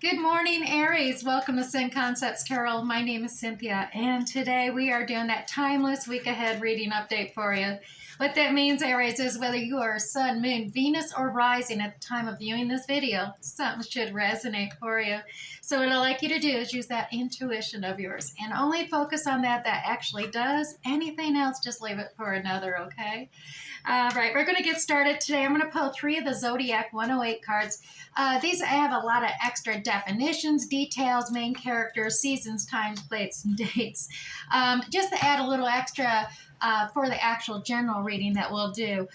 Good morning, Aries. Welcome to Sin Concepts Tarot. My name is Cynthia, and today we are doing that timeless week ahead reading update for you. What that means, Aries, is whether you are Sun, Moon, Venus, or rising at the time of viewing this video, something should resonate for you. So what I'd like you to do is use that intuition of yours and only focus on that actually does. Anything else, just leave it for another, okay? All right, we're going to get started today. I'm going to pull 3 of the Zodiac 108 cards. These have a lot of extra definitions, details, main characters, seasons, times, places, and dates. Just to add a little extra for the actual general reading that we'll do.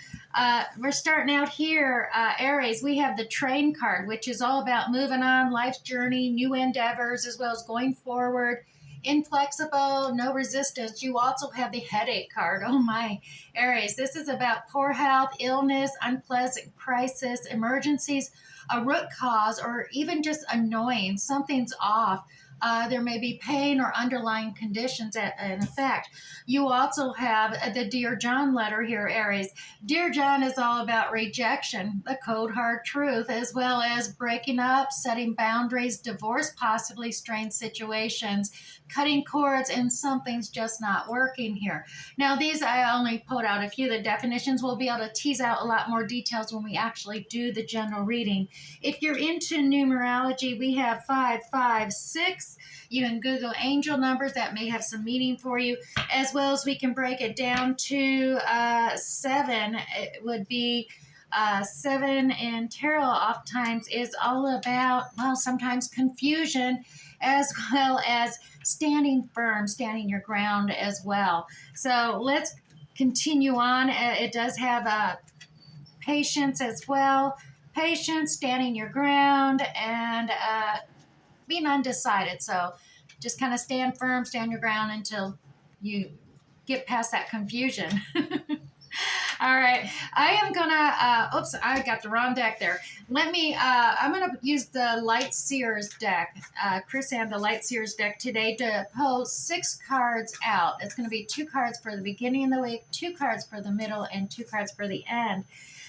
We're starting out here, Aries. We have the train card, which is all about moving on, life's journey, new endeavors, as well as going forward. Inflexible, no resistance. You also have the headache card. Oh my, Aries, this is about poor health, illness, unpleasant crisis, emergencies, a root cause, or even just annoying. Something's off. There may be pain or underlying conditions in effect. You also have the Dear John letter here, Aries. Dear John is all about rejection, the cold hard truth, as well as breaking up, setting boundaries, divorce, possibly strained situations, cutting cords, and something's just not working here. Now, these I only pulled out a few. The definitions will be able to tease out a lot more details when we actually do the general reading. If you're into numerology, we have 556. You can Google angel numbers that may have some meaning for you, as well as we can break it down to 7. It would be 7 in tarot oftentimes is all about, well, sometimes confusion, as well as standing firm, standing your ground as well. So let's continue on. It does have patience as well. Patience, standing your ground, and being undecided. So just kind of stand firm, stand your ground until you get past that confusion. All right, I am gonna, oops, I got the wrong deck there. I'm gonna use the Light Seers deck, Chris and the Light Seers deck today to pull 6 cards out. It's gonna be 2 cards for the beginning of the week, 2 cards for the middle, and 2 cards for the end.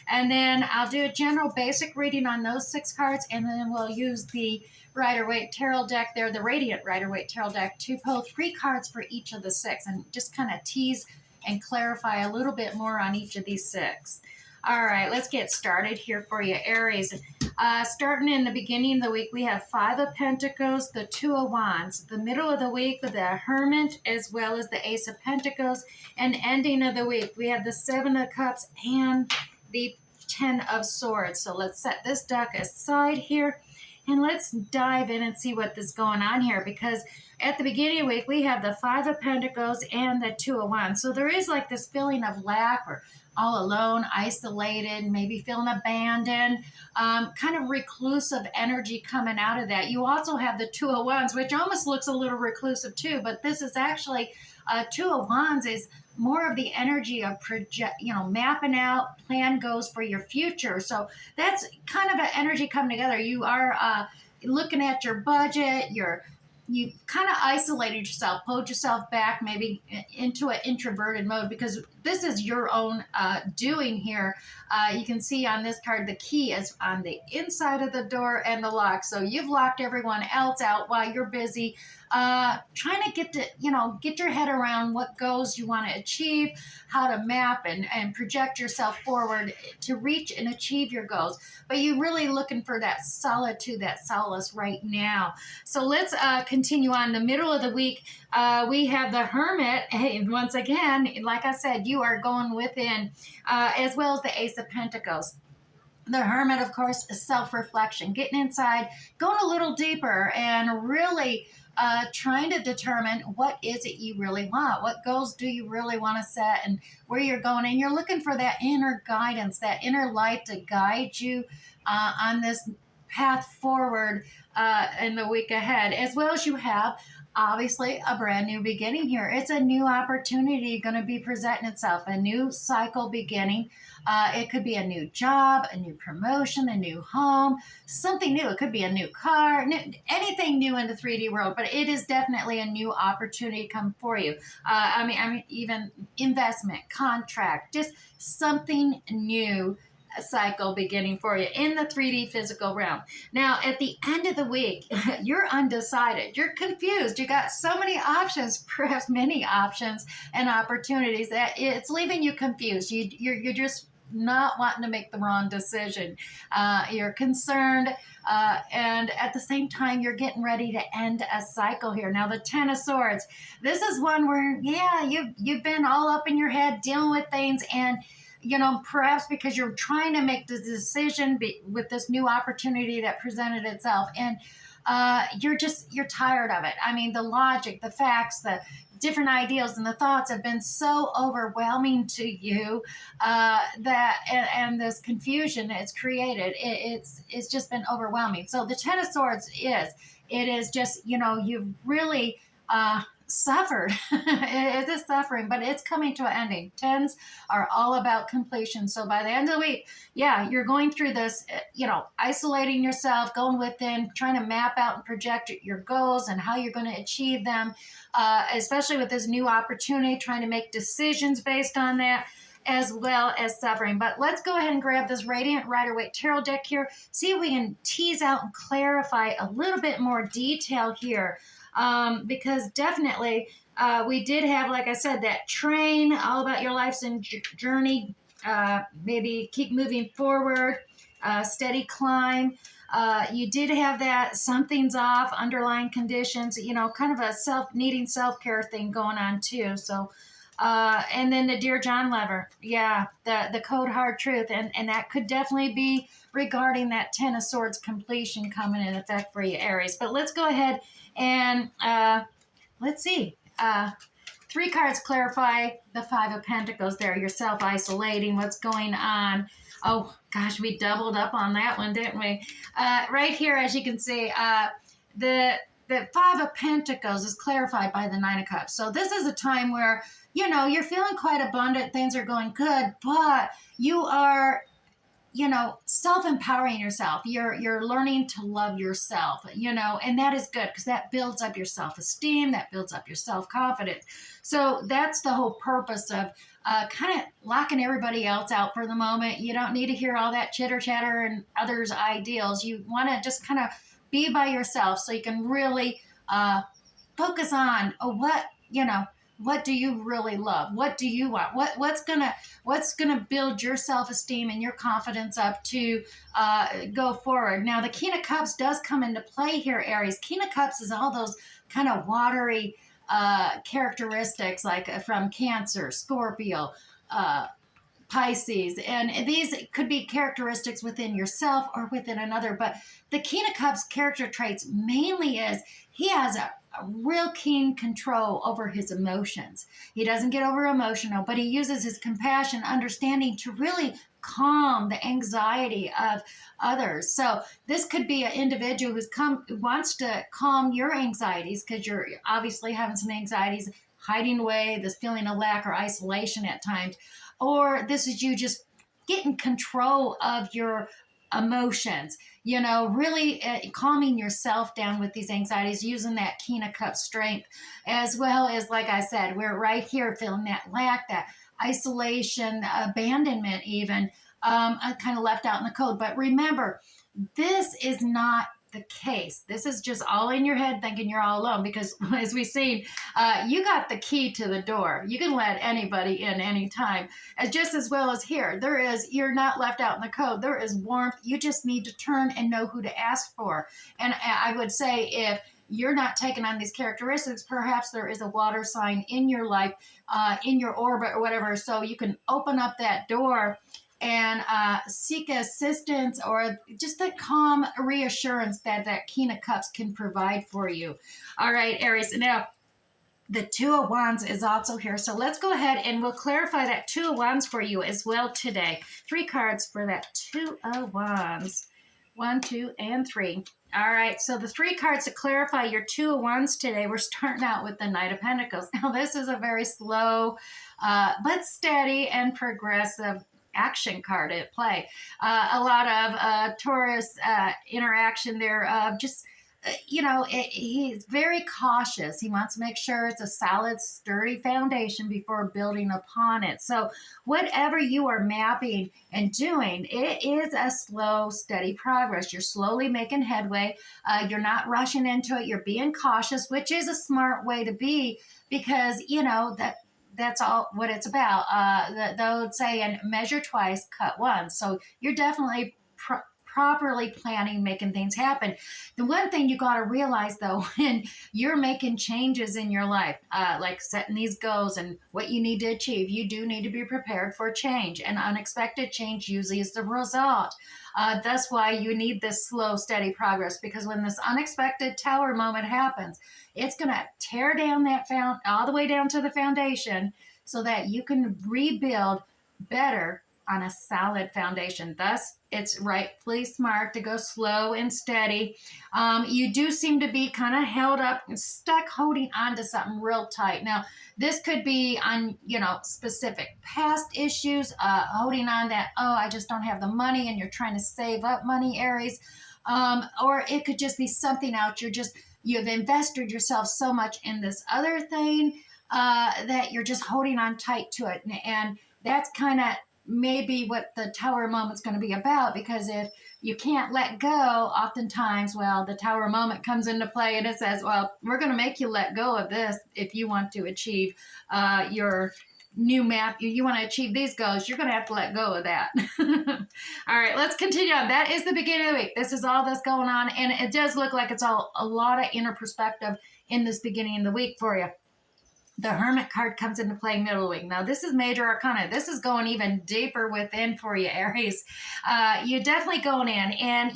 And then I'll do a general basic reading on those 6 cards, and then we'll use the Rider-Waite Tarot deck there, the Radiant Rider-Waite Tarot deck, to pull 3 cards for each of the 6 and just kind of tease and clarify a little bit more on each of these 6. All right, let's get started here for you, Aries. Starting in the beginning of the week, we have 5 of Pentacles, the 2 of Wands. The middle of the week, the Hermit, as well as the Ace of Pentacles. And ending of the week, we have the 7 of Cups and the 10 of Swords. So let's set this deck aside here and let's dive in and see what is going on here, because at the beginning of the week we have the 5 of Pentacles and the 2 of Wands. So there is like this feeling of lack or all alone, isolated, maybe feeling abandoned, kind of reclusive energy coming out of that. You also have the 2 of Wands, which almost looks a little reclusive too, but this is actually 2 of Wands is more of the energy of mapping out plan goals for your future. So that's kind of an energy coming together. You are looking at your budget, you kind of isolated yourself, pulled yourself back maybe into an introverted mode, because this is your own doing here. You can see on this card the key is on the inside of the door and the lock. So you've locked everyone else out while you're busy trying to get your head around what goals you want to achieve, how to map and project yourself forward to reach and achieve your goals. But you're really looking for that solitude, that solace right now. So let's continue on. The middle of the week, we have the Hermit. Hey, once again, like I said, you are going within, as well as the Ace of Pentacles. The Hermit, of course, is self-reflection, getting inside, going a little deeper, and really trying to determine what is it you really want. What goals do you really want to set and where you're going? And you're looking for that inner guidance, that inner light to guide you on this path forward in the week ahead, as well as you have obviously a brand new beginning here. It's a new opportunity going to be presenting itself, a new cycle beginning. It could be a new job, a new promotion, a new home, something new. It could be a new car, anything new in the 3D world, but it is definitely a new opportunity come for you. I mean, even investment, contract, just something new cycle beginning for you in the 3D physical realm. Now, at the end of the week, you're undecided. You're confused. You got so many options, perhaps many options and opportunities that it's leaving you confused. You're just not wanting to make the wrong decision. You're concerned, and at the same time, you're getting ready to end a cycle here. Now, the Ten of Swords. This is one where, yeah, you've been all up in your head dealing with things, and perhaps because you're trying to make the decision with this new opportunity that presented itself, and you're tired of it. I mean, the logic, the facts, the different ideals and the thoughts have been so overwhelming to you and this confusion it's created. It's just been overwhelming. So the Ten of Swords is just, you've really suffered. It is suffering, but it's coming to an ending. Tens are all about completion. So by the end of the week, yeah, you're going through this, isolating yourself, going within, trying to map out and project your goals and how you're going to achieve them, especially with this new opportunity, trying to make decisions based on that, as well as suffering. But let's go ahead and grab this Radiant Rider-Waite Tarot deck here, see if we can tease out and clarify a little bit more detail here. Because definitely we did have, like I said, that train, all about your life's journey, maybe keep moving forward, steady climb. You did have that something's off, underlying conditions, kind of a needing self-care thing going on too. So, and then the Dear John lever, yeah, the code hard truth, and that could definitely be regarding that Ten of Swords completion coming in effect for you, Aries. But let's go ahead and let's see. 3 cards clarify the Five of Pentacles there. You're self-isolating. What's going on? Oh, gosh, we doubled up on that one, didn't we? Right here, as you can see, the Five of Pentacles is clarified by the Nine of Cups. So this is a time where, you're feeling quite abundant. Things are going good, but you are self-empowering yourself. You're learning to love yourself, and that is good because that builds up your self-esteem, that builds up your self-confidence. So that's the whole purpose of kind of locking everybody else out for the moment. You don't need to hear all that chitter chatter and others' ideals. You want to just kind of be by yourself so you can really focus on what do you really love? What do you want? What's gonna build your self-esteem and your confidence up to go forward? Now, the King of Cups does come into play here, Aries. King of Cups is all those kind of watery characteristics, like from Cancer, Scorpio, Pisces, and these could be characteristics within yourself or within another. But the King of Cups character traits mainly is he has a real keen control over his emotions. He doesn't get over emotional, but he uses his compassion, understanding to really calm the anxiety of others. So this could be an individual who wants to calm your anxieties because you're obviously having some anxieties, hiding away, this feeling of lack or isolation at times. Or this is you just getting control of your emotions, really calming yourself down with these anxieties, using that King of Cups strength, as well as, like I said, we're right here feeling that lack, that isolation, abandonment even, kind of left out in the cold. But remember, this is not the case. This is just all in your head thinking you're all alone because, as we've seen, you got the key to the door. You can let anybody in anytime. Just as well as here, you're not left out in the cold. There is warmth. You just need to turn and know who to ask for. And I would say if you're not taking on these characteristics, perhaps there is a water sign in your life, in your orbit or whatever, so you can open up that door and seek assistance or just the calm reassurance that King of Cups can provide for you. All right, Aries. Now, the Two of Wands is also here. So let's go ahead and we'll clarify that Two of Wands for you as well today. 3 cards for that Two of Wands. 1, 2, and 3. All right, so the 3 cards to clarify your Two of Wands today, we're starting out with the Knight of Pentacles. Now, this is a very slow but steady and progressive action card at play. A lot of Taurus interaction there of just he's very cautious. He wants to make sure it's a solid, sturdy foundation before building upon it. So, whatever you are mapping and doing, it is a slow, steady progress. You're slowly making headway. You're not rushing into it. You're being cautious, which is a smart way to be because, that's all what it's about. They'll say, and measure twice, cut once. So you're definitely properly planning, making things happen. The one thing you got to realize though, when you're making changes in your life, like setting these goals and what you need to achieve, you do need to be prepared for change. And unexpected change usually is the result. That's why you need this slow, steady progress, because when this unexpected tower moment happens, it's going to tear down that all the way down to the foundation so that you can rebuild better on a solid foundation. Thus, it's rightfully smart to go slow and steady. You do seem to be kind of held up and stuck holding on to something real tight. Now, this could be on, specific past issues, holding on that, oh, I just don't have the money, and you're trying to save up money, Aries. Or it could just be something else. You've invested yourself so much in this other thing that you're just holding on tight to it. And that's kind of maybe what the tower moment's going to be about, because if you can't let go, oftentimes, well, the tower moment comes into play and it says, well, we're going to make you let go of this if you want to achieve your new map. You want to achieve these goals, you're going to have to let go of that. All right, let's continue on. That is the beginning of the week. This is all that's going on, and it does look like it's all a lot of inner perspective in this beginning of the week for you. The Hermit card comes into play middle of the week. Now, this is major arcana. This is going even deeper within for you, Aries. You're definitely going in. And,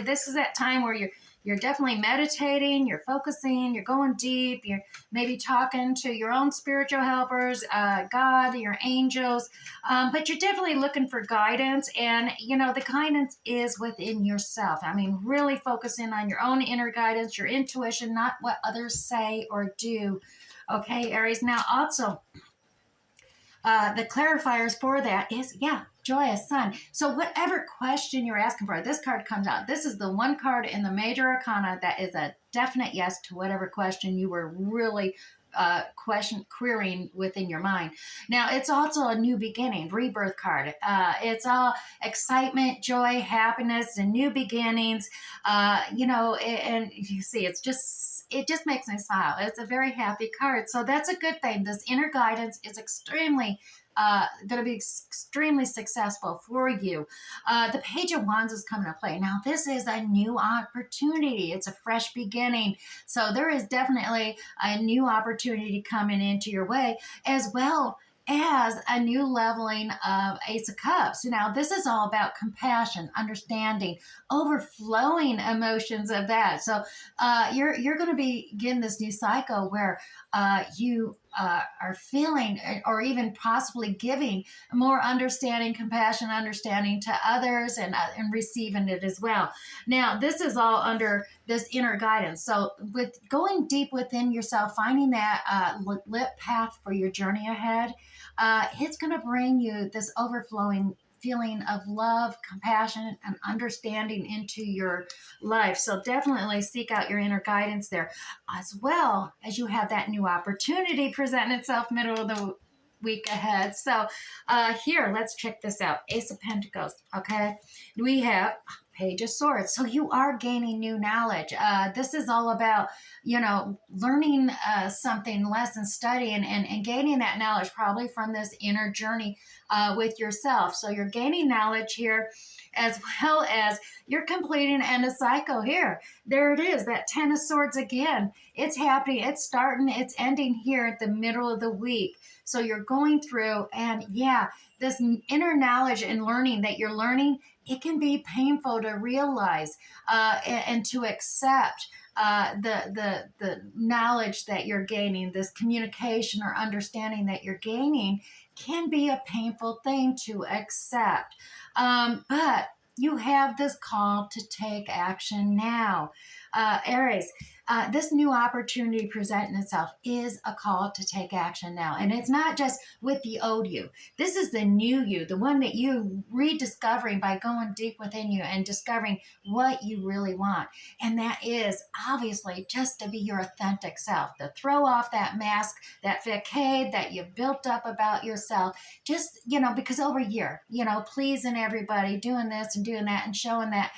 this is that time where you're definitely meditating, you're focusing, you're going deep, you're maybe talking to your own spiritual helpers, God, your angels, but you're definitely looking for guidance. And, the guidance is within yourself. I mean, really focusing on your own inner guidance, your intuition, not what others say or do. Okay, Aries. Now, also, the clarifiers for that is, joyous sun. So whatever question you're asking for, this card comes out. This is the one card in the major arcana that is a definite yes to whatever question you were really querying within your mind. Now, it's also a new beginning, rebirth card. It's all excitement, joy, happiness, and new beginnings. And you see, it just makes me smile. It's a very happy card. So that's a good thing. This inner guidance is extremely going to be extremely successful for you. The Page of Wands is coming to play. Now, this is a new opportunity. It's a fresh beginning. So there is definitely a new opportunity coming into your way, as well as a new leveling of Ace of Cups. Now, this is all about compassion, understanding, overflowing emotions of that. So you're going to begin this new cycle where you are feeling or even possibly giving more understanding, compassion, understanding to others, and receiving it as well. Now, this is all under this inner guidance. So with going deep within yourself, finding that lit path for your journey ahead, it's going to bring you this overflowing feeling of love, compassion, and understanding into your life. So definitely seek out your inner guidance there, as well as you have that new opportunity presenting itself middle of the week ahead. So here, let's check this out. Ace of Pentacles, okay? We have Page of Swords. So you are gaining new knowledge. This is all about, learning something, lesson studying, and gaining that knowledge probably from this inner journey with yourself. So you're gaining knowledge here, as well as you're completing and a cycle here. There it is, that Ten of Swords again. It's happening, it's starting, it's ending here at the middle of the week. So you're going through, and this inner knowledge and learning that you're learning, it can be painful to realize and to accept the knowledge that you're gaining. This communication or understanding that you're gaining can be a painful thing to accept. But you have this call to take action now. Aries, this new opportunity presenting itself is a call to take action now. And it's not just with the old you. This is the new you, the one that you rediscovering by going deep within you and discovering what you really want. And that is obviously just to be your authentic self, to throw off that mask, that facade that you've built up about yourself. Just, because over a year, pleasing everybody, doing this and doing that and showing that,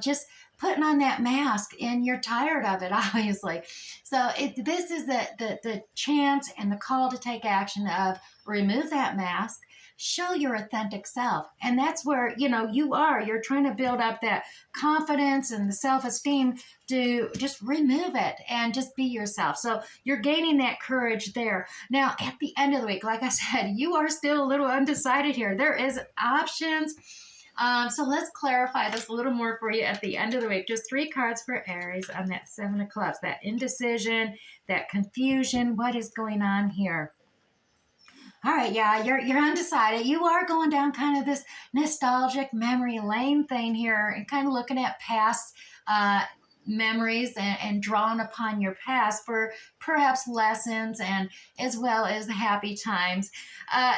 just putting on that mask, and you're tired of it, obviously. So this is the chance and the call to take action of remove that mask, show your authentic self. And that's where, you're trying to build up that confidence and the self-esteem to just remove it and just be yourself. So you're gaining that courage there. Now, at the end of the week, like I said, you are still a little undecided here. There is options. So let's clarify this a little more for you at the end of the week. Just 3 cards for Aries on that 7 of Clubs, that indecision, that confusion. What is going on here? All right, yeah, you're undecided. You are going down kind of this nostalgic memory lane thing here and kind of looking at past memories and drawing upon your past for perhaps lessons and as well as happy times.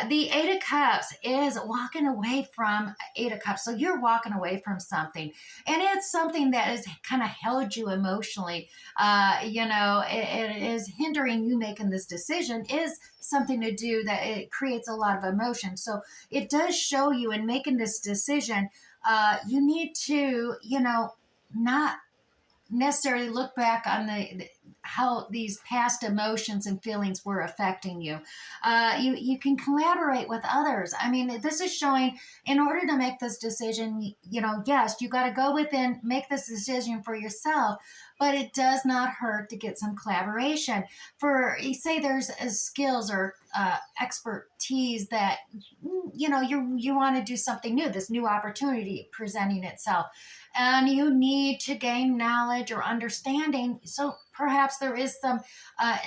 The 8 of Cups is walking away from 8 of Cups. So you're walking away from something, and it's something that has kind of held you emotionally. It is hindering you making this decision, is something to do that it creates a lot of emotion. So it does show you in making this decision, you need to, not necessarily look back on how these past emotions and feelings were affecting you. You can collaborate with others. I mean, this is showing in order to make this decision, yes, you got to go within, make this decision for yourself, but it does not hurt to get some collaboration. For say there's skills or expertise that you want to do something new, this new opportunity presenting itself, and you need to gain knowledge or understanding. So perhaps there is some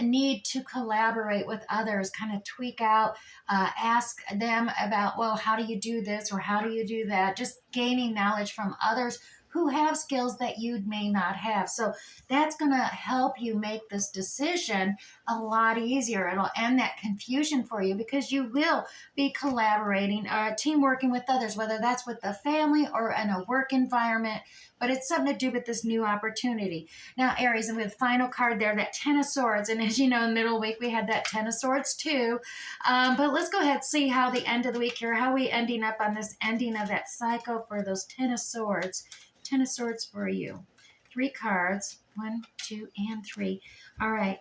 need to collaborate with others, kind of tweak out, ask them about, well, how do you do this or how do you do that? Just gaining knowledge from others who have skills that you may not have. So that's going to help you make this decision a lot easier. It'll end that confusion for you because you will be collaborating or team working with others, whether that's with the family or in a work environment, but it's something to do with this new opportunity. Now, Aries, and with final card there, that 10 of Swords, and as you know, in the middle of the week, we had that 10 of Swords too. But let's go ahead and see how the end of the week here, how we ending up on this ending of that cycle for those 10 of Swords. 10 of Swords for you. 3 cards, 1, 2, and 3. All right,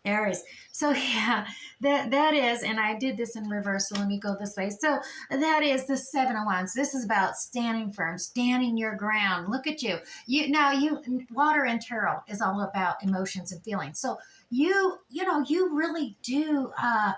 Aries. So yeah, that is, and I did this in reverse, so let me go this way. So that is the 7 of Wands. This is about standing firm, standing your ground. Look at you. Water and tarot is all about emotions and feelings. So you really do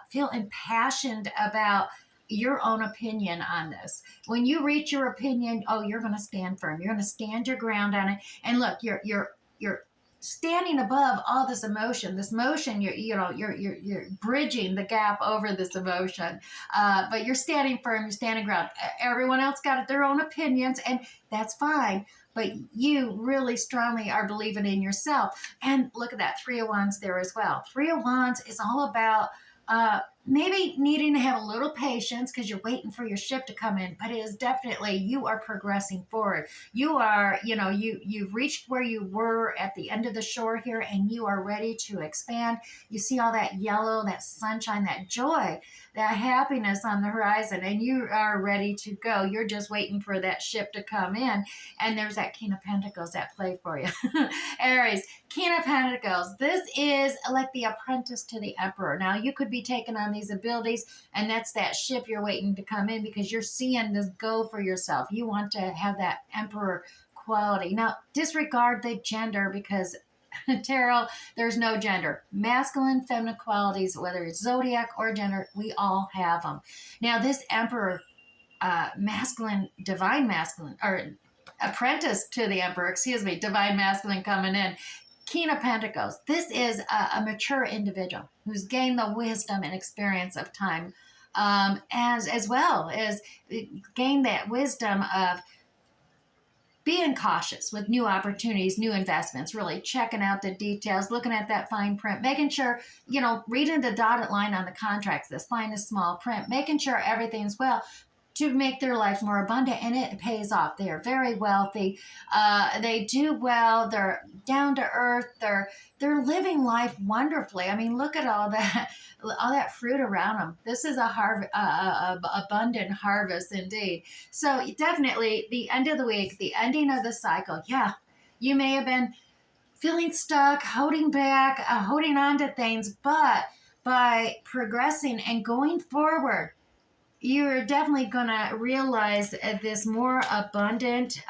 feel impassioned about your own opinion on this. When you reach your opinion, you're going to stand firm. You're going to stand your ground on it. And look, you're standing above all this emotion. This motion, you're bridging the gap over this emotion. But you're standing firm. You're standing ground. Everyone else got their own opinions, and that's fine. But you really strongly are believing in yourself. And look at that 3 of Wands there as well. 3 of Wands is all about maybe needing to have a little patience because you're waiting for your ship to come in, but it is definitely, you are progressing forward. You are, you've reached where you were at the end of the shore here, and you are ready to expand. You see all that yellow, that sunshine, that joy, that happiness on the horizon, and you are ready to go. You're just waiting for that ship to come in, and there's that King of Pentacles at play for you. Aries, King of Pentacles. This is like the apprentice to the emperor. Now, you could be taking on these abilities, and that's that ship you're waiting to come in because you're seeing this go for yourself. You want to have that emperor quality. Now, disregard the gender because tarot, there's no gender. Masculine, feminine qualities, whether it's zodiac or gender, we all have them. Now, this emperor, divine masculine, or apprentice to the emperor, divine masculine coming in. King of Pentacles. This is a mature individual who's gained the wisdom and experience of time, as well as gained that wisdom of being cautious with new opportunities, new investments, really checking out the details, looking at that fine print, making sure, reading the dotted line on the contracts, this fine and small print, making sure everything's well to make their life more abundant, and it pays off. They are very wealthy. They do well. They're down to earth. They're living life wonderfully. I mean, look at all that fruit around them. This is abundant harvest indeed. So definitely the end of the week, the ending of the cycle. Yeah, you may have been feeling stuck, holding back, holding on to things, but by progressing and going forward, you're definitely going to realize this more abundant,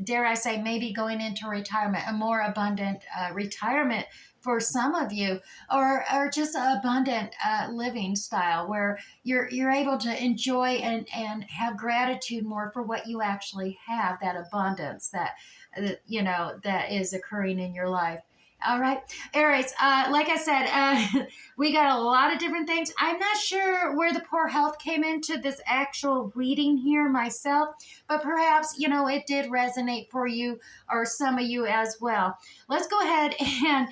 dare I say, maybe going into retirement, a more abundant retirement for some of you, or just an abundant living style where you're able to enjoy and have gratitude more for what you actually have, that abundance that that is occurring in your life. All right, Aries, like I said, we got a lot of different things. I'm not sure where the poor health came into this actual reading here myself, but perhaps, it did resonate for you or some of you as well. Let's go ahead and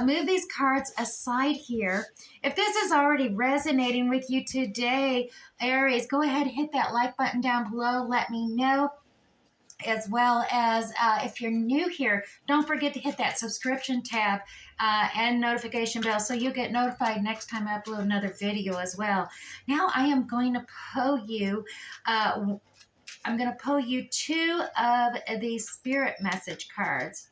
move these cards aside here. If this is already resonating with you today, Aries, go ahead and hit that like button down below. Let me know. As well as if you're new here, don't forget to hit that subscription tab and notification bell so you get notified next time I upload another video as well. Now I am going to pull you, two of these spirit message cards.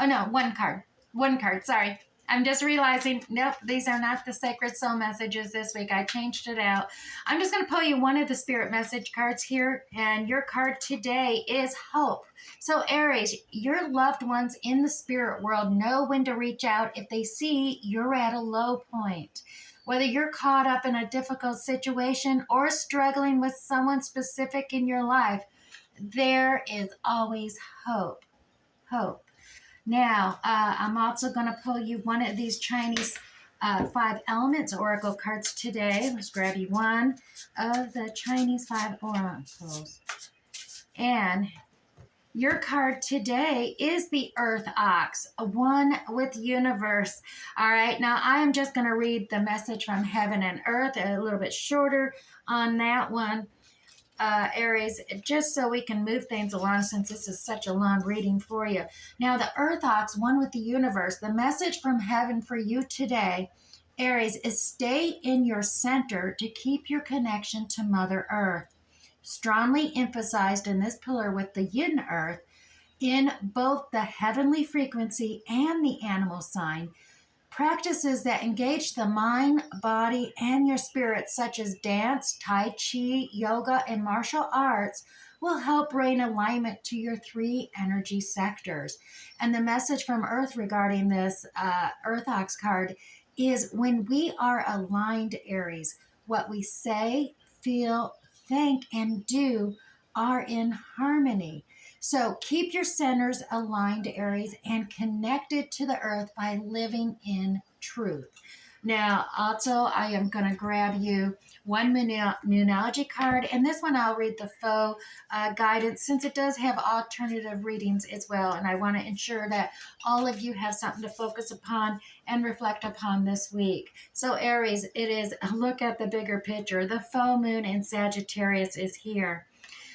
Oh no, one card, sorry. I'm just realizing, nope, these are not the Sacred Soul messages this week. I changed it out. I'm just going to pull you one of the spirit message cards here, and your card today is hope. So Aries, your loved ones in the spirit world know when to reach out if they see you're at a low point. Whether you're caught up in a difficult situation or struggling with someone specific in your life, there is always hope. Hope. Now, I'm also going to pull you one of these Chinese 5 elements oracle cards today. Let's grab you one of the Chinese 5 oracles. And your card today is the Earth Ox, one with universe. All right, now I am just going to read the message from heaven and earth, a little bit shorter on that one. Aries, just so we can move things along since this is such a long reading for you. Now, the Earth Ox, one with the universe, the message from heaven for you today, Aries, is stay in your center to keep your connection to Mother Earth. Strongly emphasized in this pillar with the yin earth, in both the heavenly frequency and the animal sign, practices that engage the mind, body, and your spirit, such as dance, tai chi, yoga, and martial arts, will help bring alignment to your 3 energy sectors. And the message from Earth regarding this Earth Ox card is when we are aligned, Aries, what we say, feel, think, and do are in harmony. So keep your centers aligned, Aries, and connected to the earth by living in truth. Now, also, I am going to grab you one Moonology card, and this one I'll read the faux guidance since it does have alternative readings as well, and I want to ensure that all of you have something to focus upon and reflect upon this week. So, Aries, it is look at the bigger picture. The faux moon in Sagittarius is here.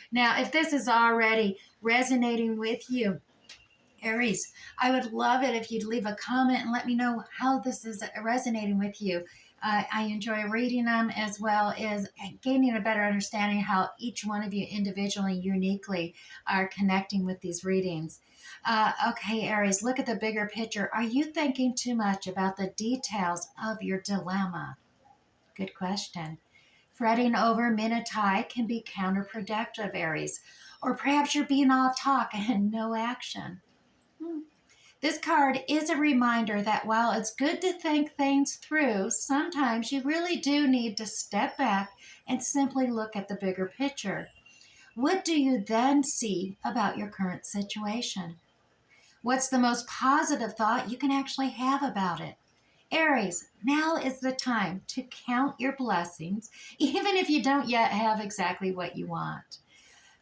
Now, if this is already resonating with you, Aries, I would love it if you'd leave a comment and let me know how this is resonating with you. I enjoy reading them as well as gaining a better understanding how each one of you individually, uniquely are connecting with these readings. Okay, Aries, look at the bigger picture. Are you thinking too much about the details of your dilemma? Good question. Fretting over Minotai can be counterproductive, Aries. Or perhaps you're being all talk and no action. This card is a reminder that while it's good to think things through, sometimes you really do need to step back and simply look at the bigger picture. What do you then see about your current situation? What's the most positive thought you can actually have about it? Aries, now is the time to count your blessings, even if you don't yet have exactly what you want.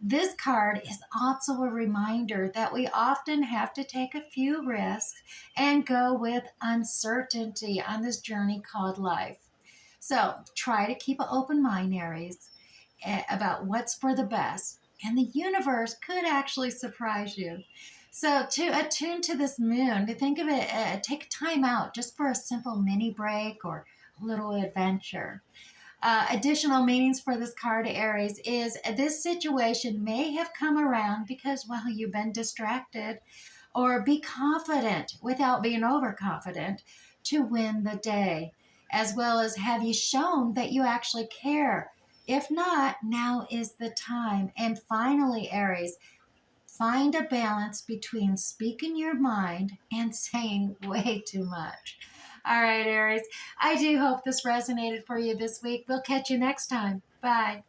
This card is also a reminder that we often have to take a few risks and go with uncertainty on this journey called life. So try to keep an open mind, Aries, about what's for the best. And the universe could actually surprise you. So to attune to this moon, to think of it, take time out just for a simple mini break or a little adventure. Additional meanings for this card, Aries, is this situation may have come around because, well, you've been distracted, or be confident without being overconfident to win the day, as well as have you shown that you actually care. If not, now is the time. And finally, Aries, find a balance between speaking your mind and saying way too much. All right, Aries, I do hope this resonated for you this week. We'll catch you next time. Bye.